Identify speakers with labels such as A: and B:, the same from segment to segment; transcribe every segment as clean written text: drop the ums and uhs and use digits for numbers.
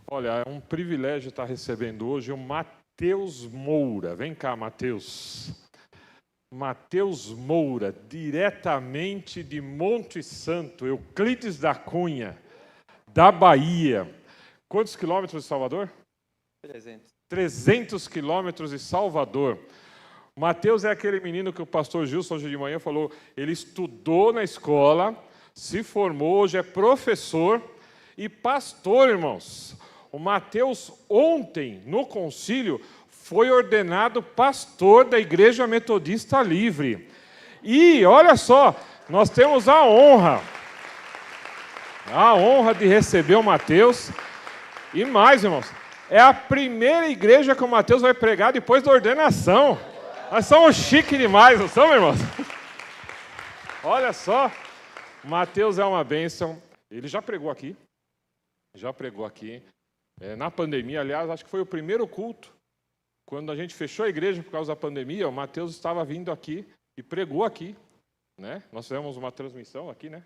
A: Olha, é um privilégio estar recebendo hoje o Matheus Moura. Vem cá, Matheus. Matheus Moura, diretamente de Monte Santo, Euclides da Cunha, da Bahia. Quantos quilômetros de Salvador?
B: 300.
A: 300 quilômetros de Salvador. Matheus é aquele menino que o pastor Gilson hoje de manhã falou, ele estudou na escola, se formou, hoje é professor e pastor, irmãos. O Matheus, ontem, no concílio, foi ordenado pastor da Igreja Metodista Livre. E, olha só, nós temos a honra de receber o Matheus. E mais, irmãos, é a primeira igreja que o Matheus vai pregar depois da ordenação. Nós somos chique demais, não somos, irmãos? Olha só, Matheus é uma bênção. Ele já pregou aqui. Na pandemia, aliás, acho que foi o primeiro culto. Quando a gente fechou a igreja por causa da pandemia, o Matheus estava vindo aqui e pregou aqui, né? Nós fizemos uma transmissão aqui, né?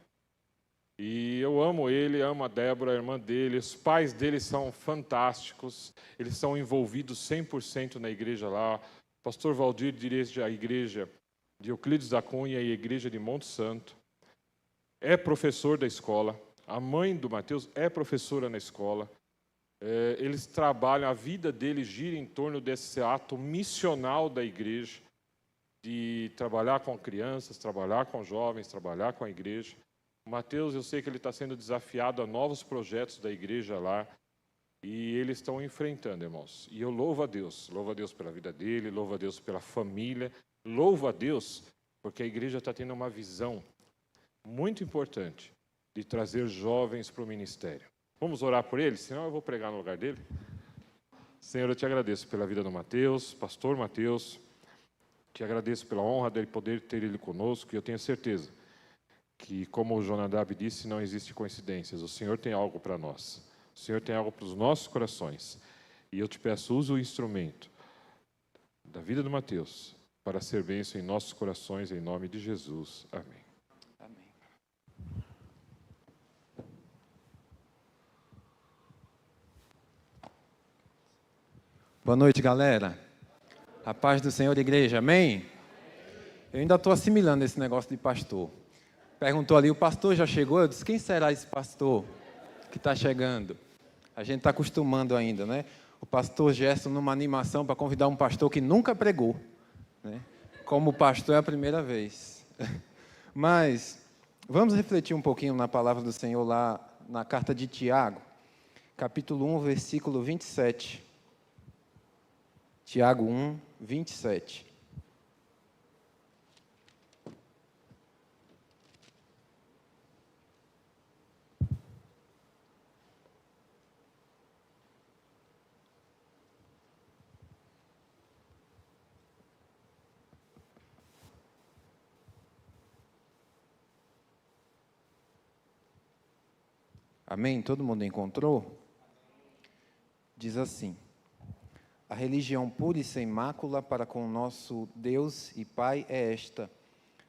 A: E eu amo ele, amo a Débora, a irmã dele, os pais dele são fantásticos, eles são envolvidos 100% na igreja lá. O pastor Valdir dirige a igreja de Euclides da Cunha e a igreja de Monte Santo. É professor da escola, a mãe do Matheus é professora na escola. Eles trabalham, a vida deles gira em torno desse ato missional da igreja, de trabalhar com crianças, trabalhar com jovens, trabalhar com a igreja. O Matheus, eu sei que ele está sendo desafiado a novos projetos da igreja lá, e eles estão enfrentando, irmãos. E eu louvo a Deus pela vida dele, louvo a Deus pela família, louvo a Deus porque a igreja está tendo uma visão muito importante de trazer jovens para o ministério. Vamos orar por ele, senão eu vou pregar no lugar dele. Senhor, eu te agradeço pela vida do Matheus, pastor Matheus. Te agradeço pela honra dele poder ter ele conosco, e eu tenho certeza que, como o Jonadab disse, não existe coincidências. O Senhor tem algo para nós. O Senhor tem algo para os nossos corações. E eu te peço, use o instrumento da vida do Matheus para ser bênção em nossos corações, em nome de Jesus. Amém.
B: Boa noite, galera. A paz do Senhor, igreja, amém? Eu ainda estou assimilando esse negócio de pastor. Perguntou ali, o pastor já chegou? Eu disse, quem será esse pastor que está chegando? A gente está acostumando ainda, né? O pastor Gerson, numa animação para convidar um pastor que nunca pregou, né? Como pastor é a primeira vez. Mas vamos refletir um pouquinho na palavra do Senhor lá na carta de Tiago, capítulo 1, versículo 27. Tiago 1, 27. Amém? Todo mundo encontrou? Diz assim: a religião pura e sem mácula para com o nosso Deus e Pai é esta: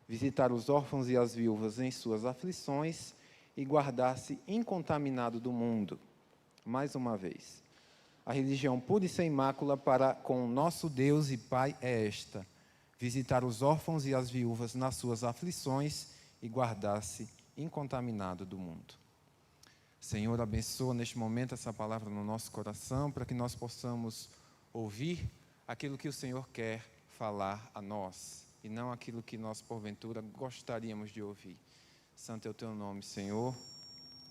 B: visitar os órfãos e as viúvas em suas aflições e guardar-se incontaminado do mundo. Mais uma vez. A religião pura e sem mácula para com o nosso Deus e Pai é esta: visitar os órfãos e as viúvas nas suas aflições e guardar-se incontaminado do mundo. Senhor, abençoa neste momento essa palavra no nosso coração, para que nós possamos ouvir aquilo que o Senhor quer falar a nós, e não aquilo que nós, porventura, gostaríamos de ouvir. Santo é o teu nome, Senhor.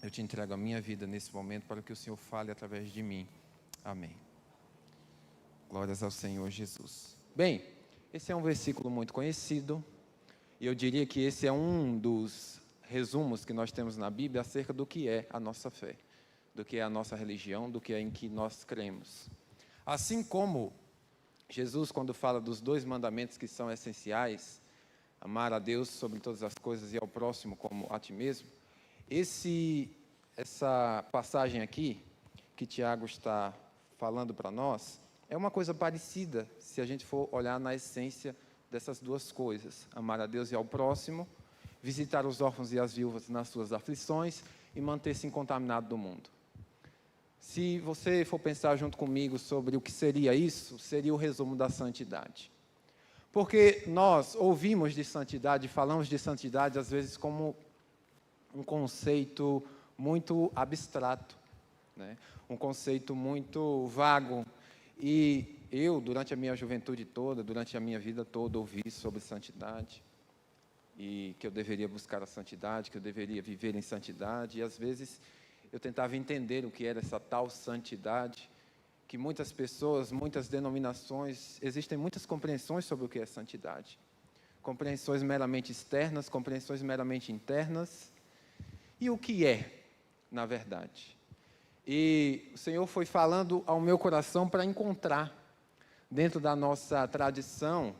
B: Eu te entrego a minha vida nesse momento, para que o Senhor fale através de mim. Amém. Glórias ao Senhor Jesus. Bem, esse é um versículo muito conhecido, e eu diria que esse é um dos resumos que nós temos na Bíblia acerca do que é a nossa fé, do que é a nossa religião, do que é em que nós cremos. Assim como Jesus, quando fala dos 2 mandamentos que são essenciais, amar a Deus sobre todas as coisas e ao próximo como a ti mesmo, essa passagem aqui, que Tiago está falando para nós, é uma coisa parecida, se a gente for olhar na essência dessas 2 coisas, amar a Deus e ao próximo, visitar os órfãos e as viúvas nas suas aflições e manter-se incontaminado do mundo. Se você for pensar junto comigo sobre o que seria isso, seria o resumo da santidade. Porque nós ouvimos de santidade, falamos de santidade, às vezes, como um conceito muito abstrato, né? Um conceito muito vago. E eu, durante a minha juventude toda, durante a minha vida toda, ouvi sobre santidade, e que eu deveria buscar a santidade, que eu deveria viver em santidade, e às vezes eu tentava entender o que era essa tal santidade, que muitas pessoas, muitas denominações, existem muitas compreensões sobre o que é santidade. Compreensões meramente externas, compreensões meramente internas. E o que é, na verdade? E o Senhor foi falando ao meu coração para encontrar, dentro da nossa tradição,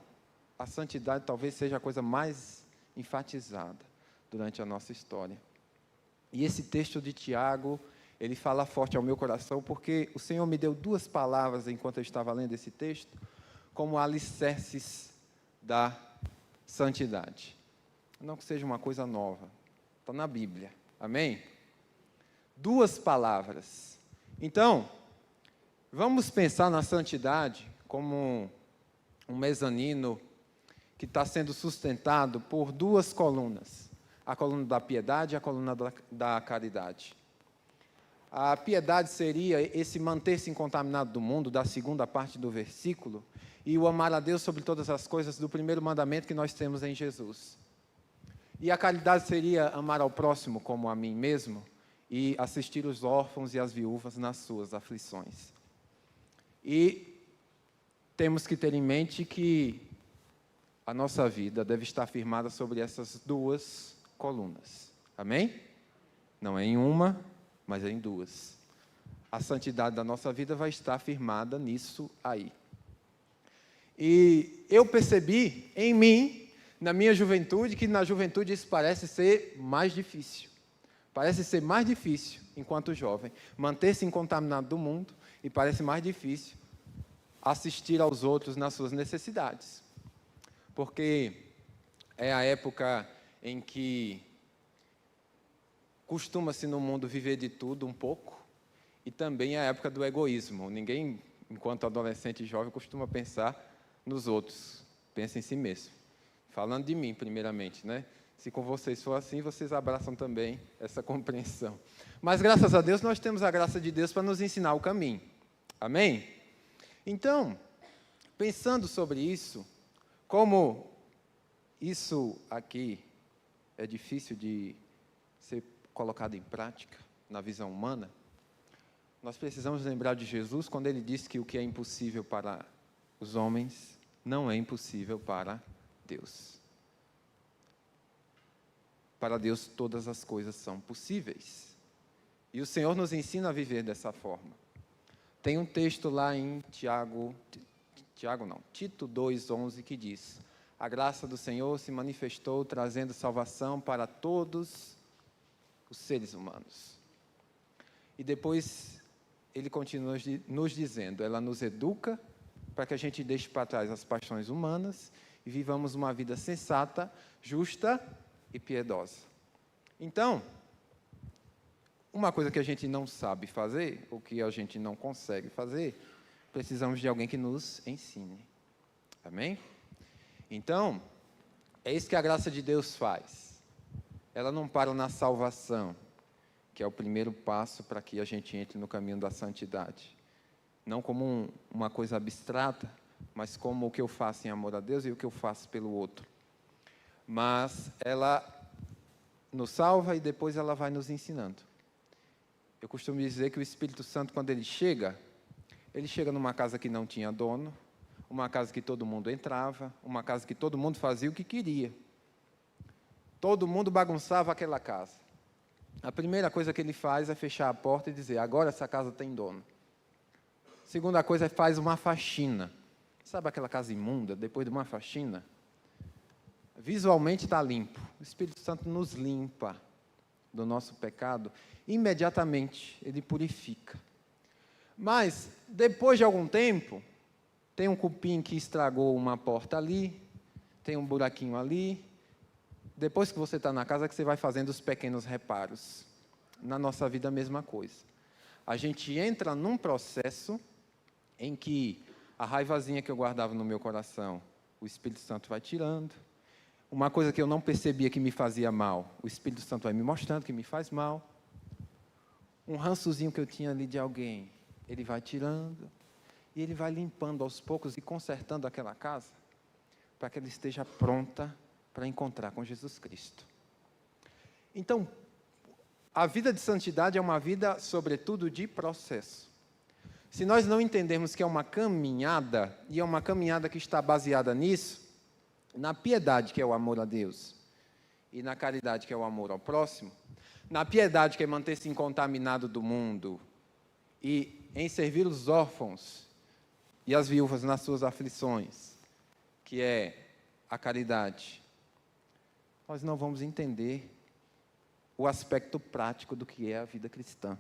B: a santidade talvez seja a coisa mais enfatizada durante a nossa história. E esse texto de Tiago, ele fala forte ao meu coração, porque o Senhor me deu duas palavras, enquanto eu estava lendo esse texto, como alicerces da santidade. Não que seja uma coisa nova, está na Bíblia, amém? Duas palavras. Então, vamos pensar na santidade como um mezanino que está sendo sustentado por duas colunas. A coluna da piedade e a coluna da caridade. A piedade seria esse manter-se incontaminado do mundo, da segunda parte do versículo, e o amar a Deus sobre todas as coisas, do primeiro mandamento que nós temos em Jesus. E a caridade seria amar ao próximo como a mim mesmo, e assistir os órfãos e as viúvas nas suas aflições. E temos que ter em mente que a nossa vida deve estar firmada sobre essas duas colunas. Amém? Não é em uma, mas é em duas. A santidade da nossa vida vai estar firmada nisso aí. E eu percebi em mim, na minha juventude, que na juventude isso parece ser mais difícil. Parece ser mais difícil, enquanto jovem, manter-se incontaminado do mundo, e parece mais difícil assistir aos outros nas suas necessidades. Porque é a época em que costuma-se no mundo viver de tudo um pouco, e também é a época do egoísmo. Ninguém, enquanto adolescente e jovem, costuma pensar nos outros, pensa em si mesmo. Falando de mim, primeiramente, né? Se com vocês for assim, vocês abraçam também essa compreensão. Mas, graças a Deus, nós temos a graça de Deus para nos ensinar o caminho. Amém? Então, pensando sobre isso, como isso aqui é difícil de ser colocado em prática na visão humana, nós precisamos lembrar de Jesus quando ele disse que o que é impossível para os homens não é impossível para Deus. Para Deus todas as coisas são possíveis. E o Senhor nos ensina a viver dessa forma. Tem um texto lá em Tito 2:11 que diz: a graça do Senhor se manifestou trazendo salvação para todos os seres humanos. E depois ele continua nos dizendo, ela nos educa para que a gente deixe para trás as paixões humanas e vivamos uma vida sensata, justa e piedosa. Então, uma coisa que a gente não sabe fazer, ou que a gente não consegue fazer, precisamos de alguém que nos ensine. Amém? Então, é isso que a graça de Deus faz. Ela não para na salvação, que é o primeiro passo para que a gente entre no caminho da santidade. Não como uma coisa abstrata, mas como o que eu faço em amor a Deus e o que eu faço pelo outro. Mas ela nos salva e depois ela vai nos ensinando. Eu costumo dizer que o Espírito Santo, quando ele chega numa casa que não tinha dono, uma casa que todo mundo entrava, uma casa que todo mundo fazia o que queria. Todo mundo bagunçava aquela casa. A primeira coisa que ele faz é fechar a porta e dizer, agora essa casa tem dono. Segunda coisa é faz uma faxina. Sabe aquela casa imunda, depois de uma faxina? Visualmente está limpo. O Espírito Santo nos limpa do nosso pecado. Imediatamente, ele purifica. Mas, depois de algum tempo, tem um cupim que estragou uma porta ali, tem um buraquinho ali. Depois que você está na casa, que você vai fazendo os pequenos reparos. Na nossa vida, a mesma coisa. a gente entra num processo em que a raivazinha que eu guardava no meu coração, o Espírito Santo vai tirando. Uma coisa que eu não percebia que me fazia mal, o Espírito Santo vai me mostrando que me faz mal. Um rançozinho que eu tinha ali de alguém, ele vai tirando. E ele vai limpando aos poucos e consertando aquela casa, para que ela esteja pronta para encontrar com Jesus Cristo. Então, a vida de santidade é uma vida, sobretudo, de processo. Se nós não entendermos que é uma caminhada, e é uma caminhada que está baseada nisso, na piedade, que é o amor a Deus, e na caridade, que é o amor ao próximo, na piedade, que é manter-se incontaminado do mundo, e em servir os órfãos e as viúvas nas suas aflições, que é a caridade, nós não vamos entender o aspecto prático do que é a vida cristã.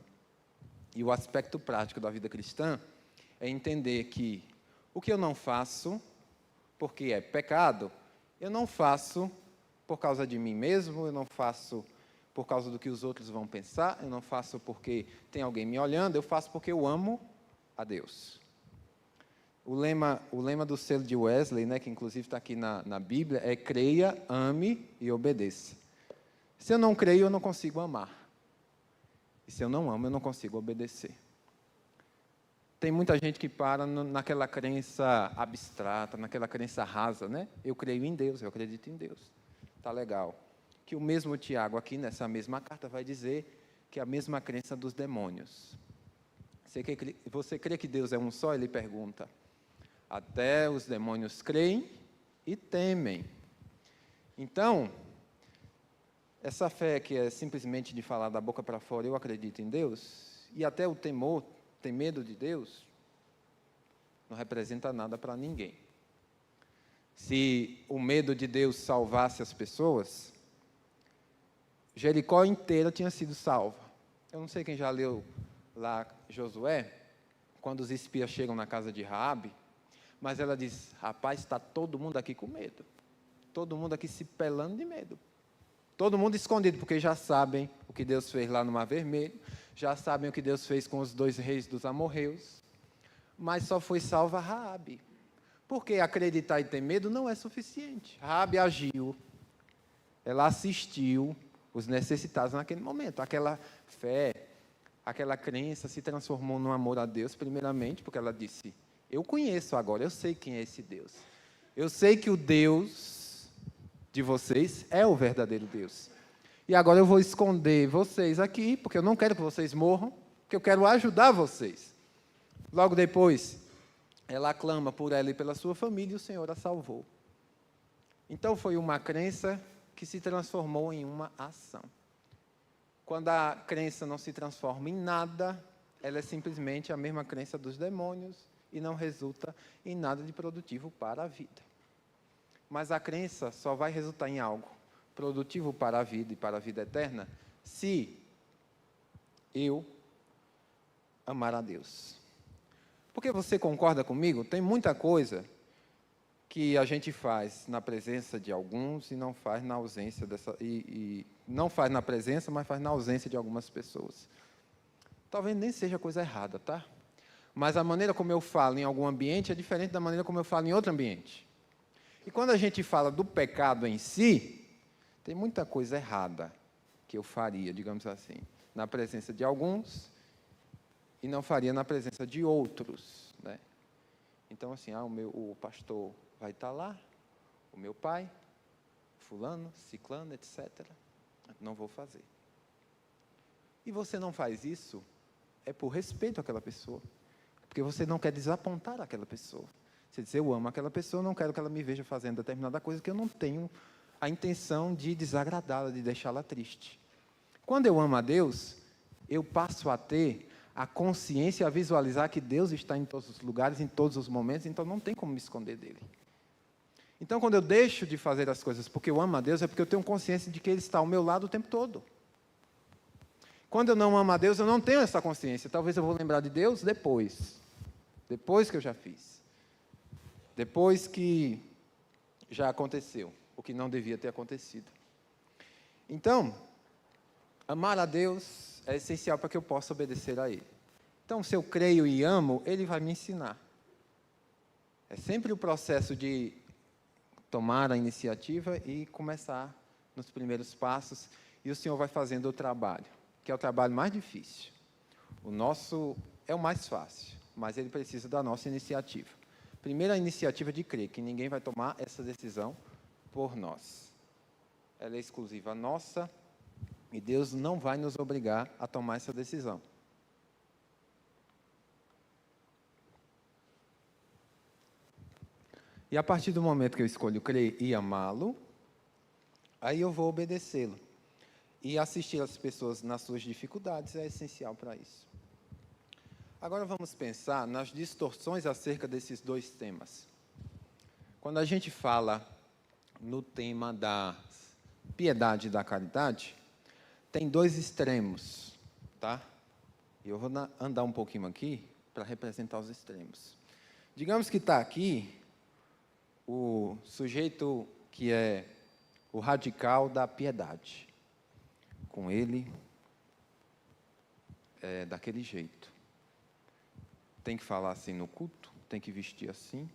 B: E o aspecto prático da vida cristã é entender que o que eu não faço, porque é pecado, eu não faço por causa de mim mesmo, eu não faço por causa do que os outros vão pensar, eu não faço porque tem alguém me olhando, eu faço porque eu amo a Deus. O lema do selo de Wesley, né, que inclusive está aqui na Bíblia, é creia, ame e obedeça. Se eu não creio, eu não consigo amar. E se eu não amo, eu não consigo obedecer. Tem muita gente que para naquela crença abstrata, naquela crença rasa, né? Eu creio em Deus, eu acredito em Deus. Tá legal. Que o mesmo Tiago aqui, nessa mesma carta, vai dizer que é a mesma crença dos demônios. Você crê que Deus é um só? Ele pergunta. Até os demônios creem e temem. Então, essa fé que é simplesmente de falar da boca para fora, eu acredito em Deus, e até o temor, ter medo de Deus, não representa nada para ninguém. Se o medo de Deus salvasse as pessoas, Jericó inteira tinha sido salva. Eu não sei quem já leu lá Josué, quando os espias chegam na casa de Raabe, mas ela diz, rapaz, está todo mundo aqui com medo. Todo mundo aqui se pelando de medo. Todo mundo escondido, porque já sabem o que Deus fez lá no Mar Vermelho, já sabem o que Deus fez com os 2 reis dos amorreus, mas só foi salva Raabe. Porque acreditar e ter medo não é suficiente. Raabe agiu, ela assistiu os necessitados naquele momento. Aquela fé, aquela crença se transformou num amor a Deus, primeiramente, porque ela disse, eu conheço agora, eu sei quem é esse Deus. Eu sei que o Deus de vocês é o verdadeiro Deus. E agora eu vou esconder vocês aqui, porque eu não quero que vocês morram, porque eu quero ajudar vocês. Logo depois, ela clama por ela e pela sua família, e o Senhor a salvou. Então foi uma crença que se transformou em uma ação. Quando a crença não se transforma em nada, ela é simplesmente a mesma crença dos demônios e não resulta em nada de produtivo para a vida. Mas a crença só vai resultar em algo produtivo para a vida e para a vida eterna se eu amar a Deus. Porque você concorda comigo? Tem muita coisa que a gente faz na presença de alguns e não faz na ausência não faz na presença, mas faz na ausência de algumas pessoas. Talvez nem seja coisa errada, tá? Mas a maneira como eu falo em algum ambiente é diferente da maneira como eu falo em outro ambiente. E quando a gente fala do pecado em si, tem muita coisa errada que eu faria, digamos assim, na presença de alguns e não faria na presença de outros, né? Então, assim, o pastor vai estar lá, o meu pai, fulano, ciclano, etc. Não vou fazer. E você não faz isso, é por respeito àquela pessoa, porque você não quer desapontar aquela pessoa. Você diz, eu amo aquela pessoa, não quero que ela me veja fazendo determinada coisa que eu não tenho a intenção de desagradá-la, de deixá-la triste. Quando eu amo a Deus, eu passo a ter a consciência, a visualizar que Deus está em todos os lugares, em todos os momentos, então não tem como me esconder dele. Então, quando eu deixo de fazer as coisas porque eu amo a Deus, é porque eu tenho consciência de que Ele está ao meu lado o tempo todo. Quando eu não amo a Deus, eu não tenho essa consciência. Talvez eu vou lembrar de Deus depois que eu já fiz. Depois que já aconteceu, o que não devia ter acontecido. Então, amar a Deus é essencial para que eu possa obedecer a Ele. Então, se eu creio e amo, ele vai me ensinar. É sempre o processo de tomar a iniciativa e começar nos primeiros passos, e o Senhor vai fazendo o trabalho, que é o trabalho mais difícil. O nosso é o mais fácil, mas ele precisa da nossa iniciativa. Primeiro, a iniciativa de crer, que ninguém vai tomar essa decisão por nós. Ela é exclusiva nossa, e Deus não vai nos obrigar a tomar essa decisão. E a partir do momento que eu escolho crer e amá-lo, aí eu vou obedecê-lo. E assistir as pessoas nas suas dificuldades é essencial para isso. Agora vamos pensar nas distorções acerca desses dois temas. Quando a gente fala no tema da piedade e da caridade, tem dois extremos, tá? E eu vou andar um pouquinho aqui para representar os extremos. Digamos que está aqui o sujeito que é o radical da piedade. Com ele, é daquele jeito. Tem que falar assim no culto, tem que vestir assim,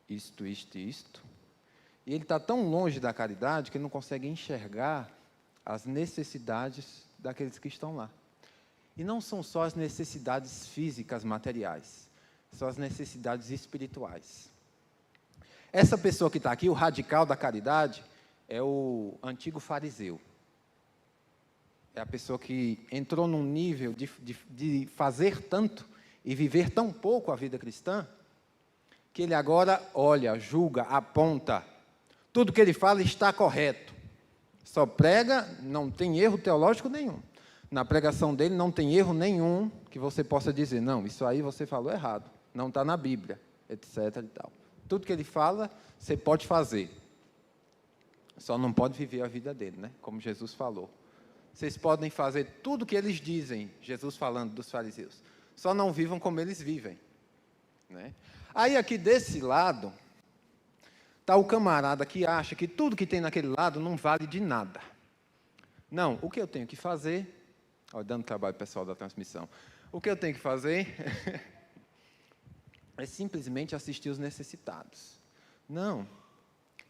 B: isto. E ele está tão longe da caridade que ele não consegue enxergar as necessidades daqueles que estão lá. E não são só as necessidades físicas, materiais, são as necessidades espirituais. Essa pessoa que está aqui, o radical da caridade, é o antigo fariseu. É a pessoa que entrou num nível de fazer tanto e viver tão pouco a vida cristã, que ele agora olha, julga, aponta. Tudo que ele fala está correto. Só prega, não tem erro teológico nenhum. Na pregação dele não tem erro nenhum que você possa dizer, não, isso aí você falou errado, não está na Bíblia, etc. e tal. Tudo que ele fala, você pode fazer. Só não pode viver a vida dele, né? Como Jesus falou. Vocês podem fazer tudo o que eles dizem, Jesus falando dos fariseus. Só não vivam como eles vivem, né? Aí aqui desse lado, está o camarada que acha que tudo que tem naquele lado não vale de nada. Não, o que eu tenho que fazer, dando trabalho pessoal da transmissão, o que eu tenho que fazer é simplesmente assistir os necessitados. Não,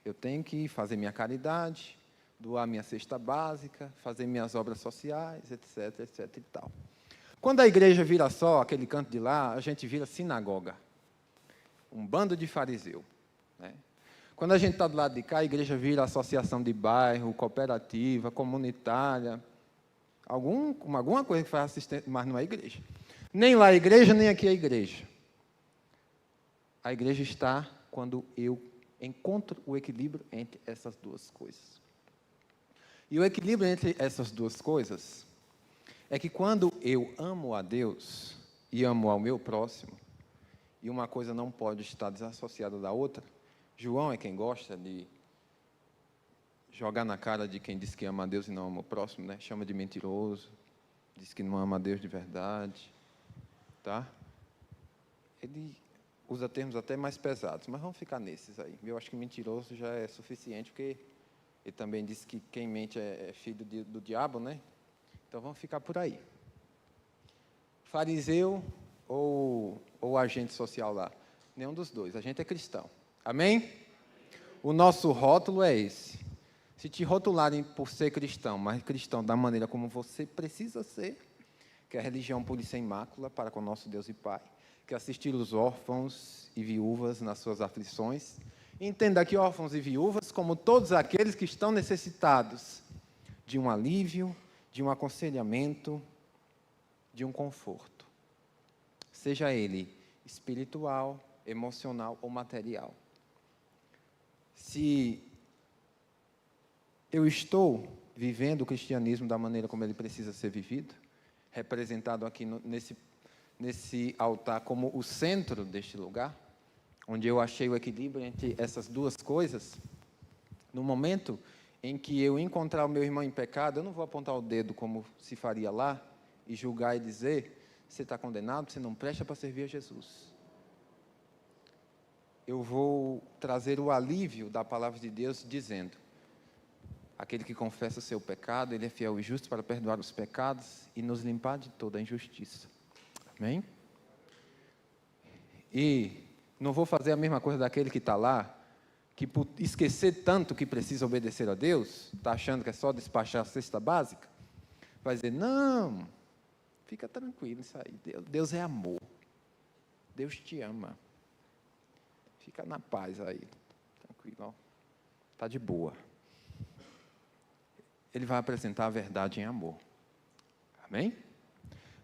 B: eu tenho que fazer minha caridade, doar minha cesta básica, fazer minhas obras sociais, etc, etc e tal. Quando a igreja vira só aquele canto de lá, a gente vira sinagoga. Um bando de fariseu, né? Quando a gente está do lado de cá, a igreja vira associação de bairro, cooperativa, comunitária, alguma coisa que faz assistência, mas não é igreja. Nem lá é igreja, nem aqui é igreja. A igreja está quando eu encontro o equilíbrio entre essas duas coisas. E o equilíbrio entre essas duas coisas é que quando eu amo a Deus e amo ao meu próximo, e uma coisa não pode estar desassociada da outra, João é quem gosta de jogar na cara de quem diz que ama a Deus e não ama o próximo, né? Chama de mentiroso, diz que não ama a Deus de verdade, tá? Ele usa termos até mais pesados, mas vamos ficar nesses aí. Eu acho que mentiroso já é suficiente, porque ele também diz que quem mente é filho do diabo, né? Então vamos ficar por aí. Fariseu ou agente social lá? Nenhum dos dois, a gente é cristão. Amém? O nosso rótulo é esse. Se te rotularem por ser cristão, mas cristão da maneira como você precisa ser, que a religião pura e sem mácula para com nosso Deus e Pai, que assistir os órfãos e viúvas nas suas aflições. Entenda que órfãos e viúvas, como todos aqueles que estão necessitados de um alívio, de um aconselhamento, de um conforto. Seja ele espiritual, emocional ou material. Se eu estou vivendo o cristianismo da maneira como ele precisa ser vivido, representado aqui nesse altar como o centro deste lugar, onde eu achei o equilíbrio entre essas duas coisas, no momento em que eu encontrar o meu irmão em pecado, eu não vou apontar o dedo como se faria lá, e julgar e dizer, você está condenado, você não presta para servir a Jesus. Eu vou trazer o alívio da palavra de Deus, dizendo, aquele que confessa o seu pecado, ele é fiel e justo para perdoar os pecados e nos limpar de toda a injustiça. Amém? Amém? E não vou fazer a mesma coisa daquele que está lá, que por esquecer tanto que precisa obedecer a Deus, está achando que é só despachar a cesta básica, vai dizer, não, fica tranquilo, isso aí, Deus é amor, Deus te ama, fica na paz aí, tranquilo, está de boa. Ele vai apresentar a verdade em amor, amém?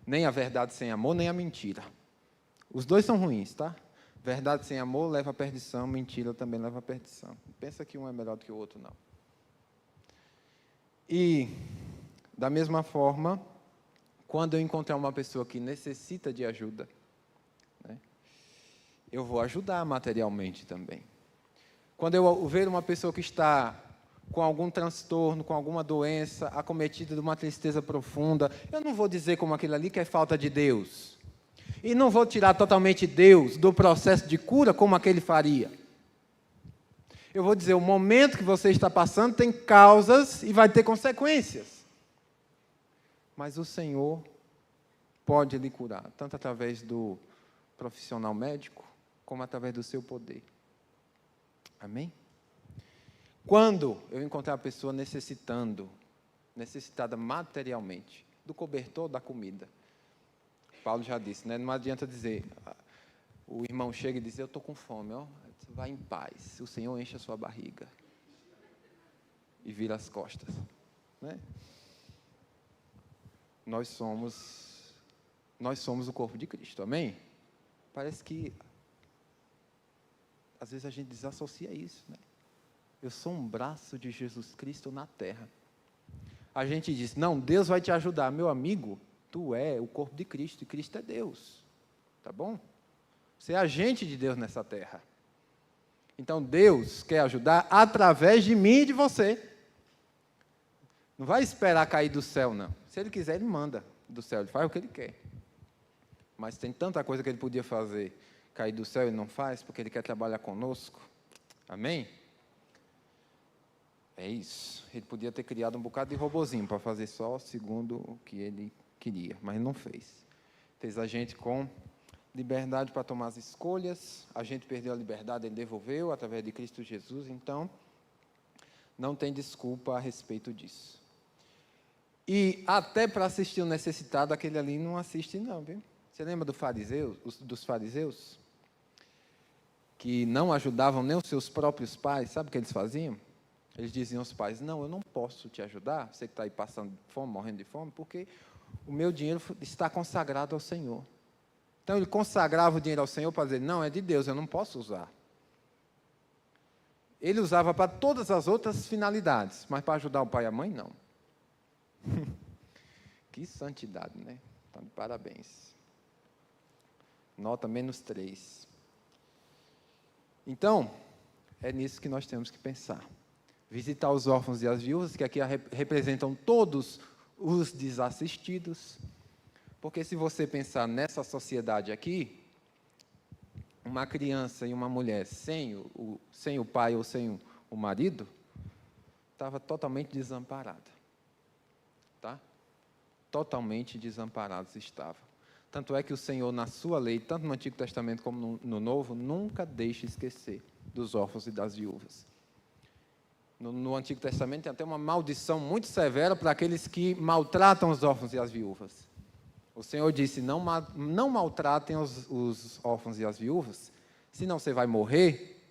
B: Nem a verdade sem amor, nem a mentira. Os dois são ruins, tá? Verdade sem amor leva à perdição, mentira também leva à perdição. Não pensa que um é melhor do que o outro, não. E, da mesma forma, quando eu encontrar uma pessoa que necessita de ajuda, né, eu vou ajudar materialmente também. Quando eu ver uma pessoa que está com algum transtorno, com alguma doença, acometida de uma tristeza profunda, eu não vou dizer como aquilo ali que é falta de Deus. E não vou tirar totalmente Deus do processo de cura como aquele faria. Eu vou dizer, o momento que você está passando tem causas e vai ter consequências. Mas o Senhor pode lhe curar, tanto através do profissional médico, como através do seu poder. Amém? Quando eu encontrar a pessoa necessitada materialmente, do cobertor, da comida, Paulo já disse, né? Não adianta dizer, o irmão chega e diz, eu estou com fome, ó, vai em paz, o Senhor enche a sua barriga e vira as costas, né? Nós somos o corpo de Cristo, amém? Parece que às vezes a gente desassocia isso, né? Eu sou um braço de Jesus Cristo na terra. A gente diz, não, Deus vai te ajudar, meu amigo. Tu é o corpo de Cristo, e Cristo é Deus, tá bom? Você é agente de Deus nessa terra. Então, Deus quer ajudar através de mim e de você. Não vai esperar cair do céu, não. Se Ele quiser, Ele manda do céu, Ele faz o que Ele quer. Mas tem tanta coisa que Ele podia fazer, cair do céu, Ele não faz, porque Ele quer trabalhar conosco. Amém? É isso. Ele podia ter criado um bocado de robozinho para fazer só segundo o que Ele queria, mas não fez. Fez a gente com liberdade para tomar as escolhas, a gente perdeu a liberdade, Ele devolveu através de Cristo Jesus, então não tem desculpa a respeito disso. E até para assistir o necessitado, aquele ali não assiste não, viu? Você lembra dos fariseus? Que não ajudavam nem os seus próprios pais, sabe o que eles faziam? Eles diziam aos pais, não, eu não posso te ajudar, você que está aí passando fome, morrendo de fome, porque o meu dinheiro está consagrado ao Senhor. Então, ele consagrava o dinheiro ao Senhor para dizer, não, é de Deus, eu não posso usar. Ele usava para todas as outras finalidades, mas para ajudar o pai e a mãe, não. Que santidade, né? Então, de parabéns. Nota -3. Então, é nisso que nós temos que pensar. Visitar os órfãos e as viúvas, que aqui representam todos os desassistidos, porque se você pensar nessa sociedade aqui, uma criança e uma mulher sem o pai ou sem o marido, estava totalmente desamparada. Tá? Totalmente desamparados estavam. Tanto é que o Senhor, na sua lei, tanto no Antigo Testamento como no Novo, nunca deixa esquecer dos órfãos e das viúvas. No Antigo Testamento tem até uma maldição muito severa para aqueles que maltratam os órfãos e as viúvas. O Senhor disse, não maltratem os órfãos e as viúvas, senão você vai morrer,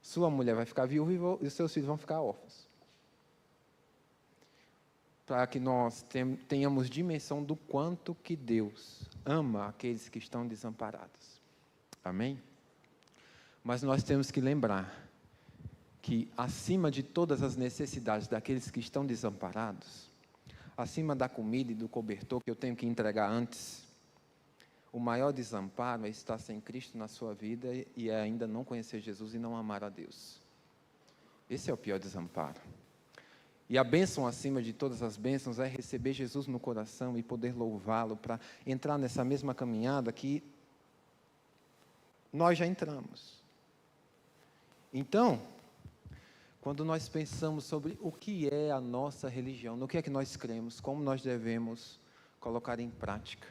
B: sua mulher vai ficar viúva e os seus filhos vão ficar órfãos. Para que nós tenhamos dimensão do quanto que Deus ama aqueles que estão desamparados. Amém? Mas nós temos que lembrar que acima de todas as necessidades daqueles que estão desamparados, acima da comida e do cobertor que eu tenho que entregar antes, o maior desamparo é estar sem Cristo na sua vida e é ainda não conhecer Jesus e não amar a Deus. Esse é o pior desamparo. E a bênção acima de todas as bênçãos é receber Jesus no coração e poder louvá-lo para entrar nessa mesma caminhada que nós já entramos. Então, quando nós pensamos sobre o que é a nossa religião, no que é que nós cremos, como nós devemos colocar em prática,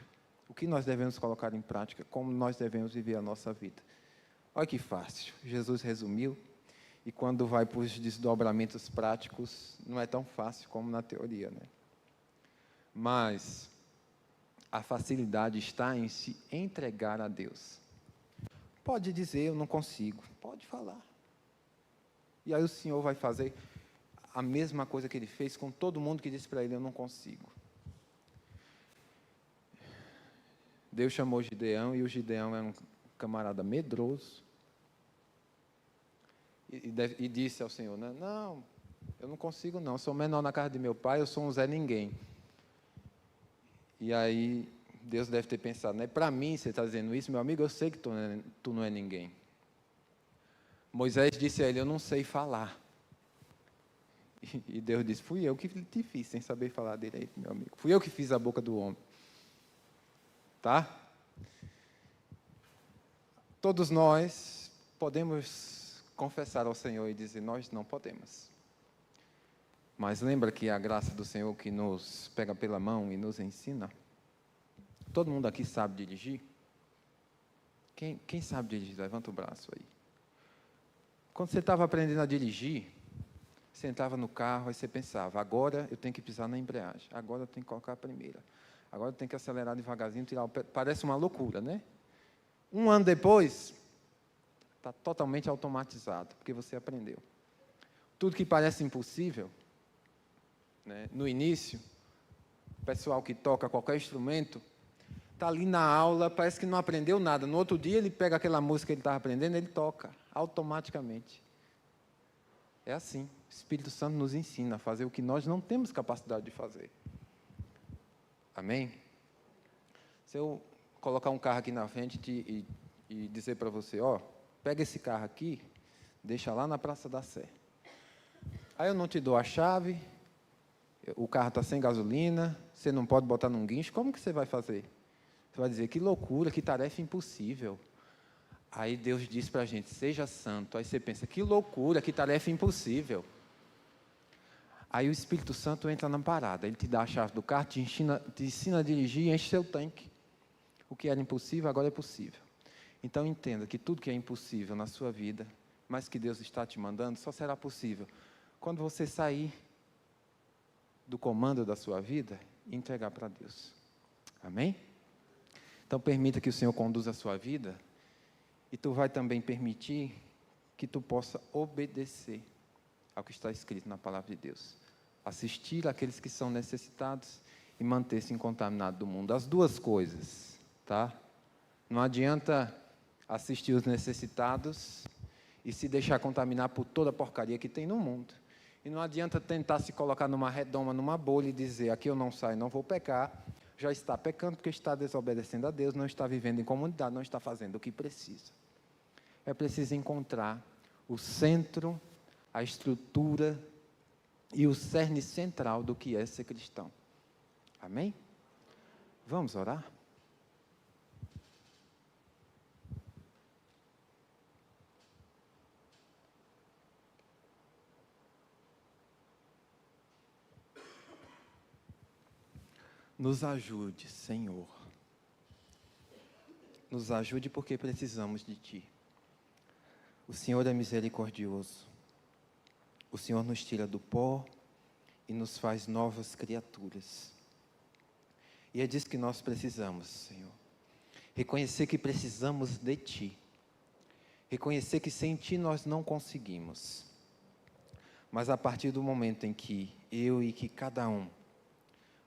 B: o que nós devemos colocar em prática, como nós devemos viver a nossa vida. Olha que fácil, Jesus resumiu, e quando vai para os desdobramentos práticos, não é tão fácil como na teoria, né? Mas a facilidade está em se entregar a Deus. Pode dizer, eu não consigo, pode falar. E aí o Senhor vai fazer a mesma coisa que Ele fez com todo mundo que disse para Ele, eu não consigo. Deus chamou Gideão, e o Gideão era um camarada medroso, e disse ao Senhor, né, não, eu não consigo não, eu sou menor na casa de meu pai, eu sou um Zé Ninguém. E aí Deus deve ter pensado, né, para mim você está dizendo isso, meu amigo, eu sei que tu não é ninguém. Moisés disse a ele, eu não sei falar. E Deus disse, fui eu que te fiz, sem saber falar direito, meu amigo. Fui eu que fiz a boca do homem. Tá? Todos nós podemos confessar ao Senhor e dizer, nós não podemos. Mas lembra que a graça do Senhor que nos pega pela mão e nos ensina? Todo mundo aqui sabe dirigir? Quem sabe dirigir? Levanta o braço aí. Quando você estava aprendendo a dirigir, você entrava no carro, aí você pensava, agora eu tenho que pisar na embreagem, agora eu tenho que colocar a primeira, agora eu tenho que acelerar devagarzinho, tirar o pé. Parece uma loucura, né? Um ano depois, está totalmente automatizado, porque você aprendeu. Tudo que parece impossível, né, no início, o pessoal que toca qualquer instrumento, está ali na aula, parece que não aprendeu nada. No outro dia, ele pega aquela música que ele estava aprendendo, ele toca, automaticamente. É assim, o Espírito Santo nos ensina a fazer o que nós não temos capacidade de fazer. Amém? Se eu colocar um carro aqui na frente e dizer para você, ó, pega esse carro aqui, deixa lá na Praça da Sé. Aí eu não te dou a chave, o carro está sem gasolina, você não pode botar num guincho, como que você vai fazer? Você vai dizer, que loucura, que tarefa impossível. Aí Deus diz para a gente, seja santo. Aí você pensa, que loucura, que tarefa impossível. Aí o Espírito Santo entra na parada, ele te dá a chave do carro, te ensina a dirigir e enche seu tanque. O que era impossível, agora é possível. Então entenda que tudo que é impossível na sua vida, mas que Deus está te mandando, só será possível quando você sair do comando da sua vida e entregar para Deus. Amém? Então permita que o Senhor conduza a sua vida e tu vai também permitir que tu possa obedecer ao que está escrito na palavra de Deus. Assistir àqueles que são necessitados e manter-se incontaminado do mundo. As duas coisas, tá? Não adianta assistir os necessitados e se deixar contaminar por toda a porcaria que tem no mundo. E não adianta tentar se colocar numa redoma, numa bolha e dizer, aqui eu não saio, não vou pecar. Já está pecando porque está desobedecendo a Deus, não está vivendo em comunidade, não está fazendo o que precisa. É preciso encontrar o centro, a estrutura e o cerne central do que é ser cristão. Amém? Vamos orar? Nos ajude, Senhor. Nos ajude porque precisamos de Ti. O Senhor é misericordioso. O Senhor nos tira do pó e nos faz novas criaturas. E é disso que nós precisamos, Senhor. Reconhecer que precisamos de Ti. Reconhecer que sem Ti nós não conseguimos. Mas a partir do momento em que eu e que cada um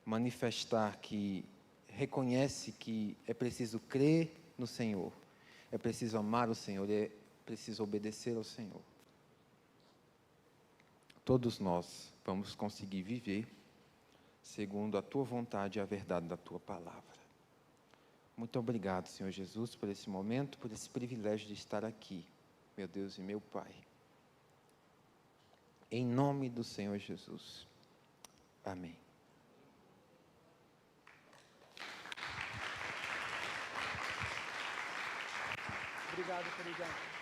B: manifestar que reconhece que é preciso crer no Senhor, é preciso amar o Senhor, é preciso obedecer ao Senhor. Todos nós vamos conseguir viver segundo a Tua vontade e a verdade da Tua palavra. Muito obrigado, Senhor Jesus, por esse momento, por esse privilégio de estar aqui, meu Deus e meu Pai. Em nome do Senhor Jesus. Amém. Obrigado, queridão.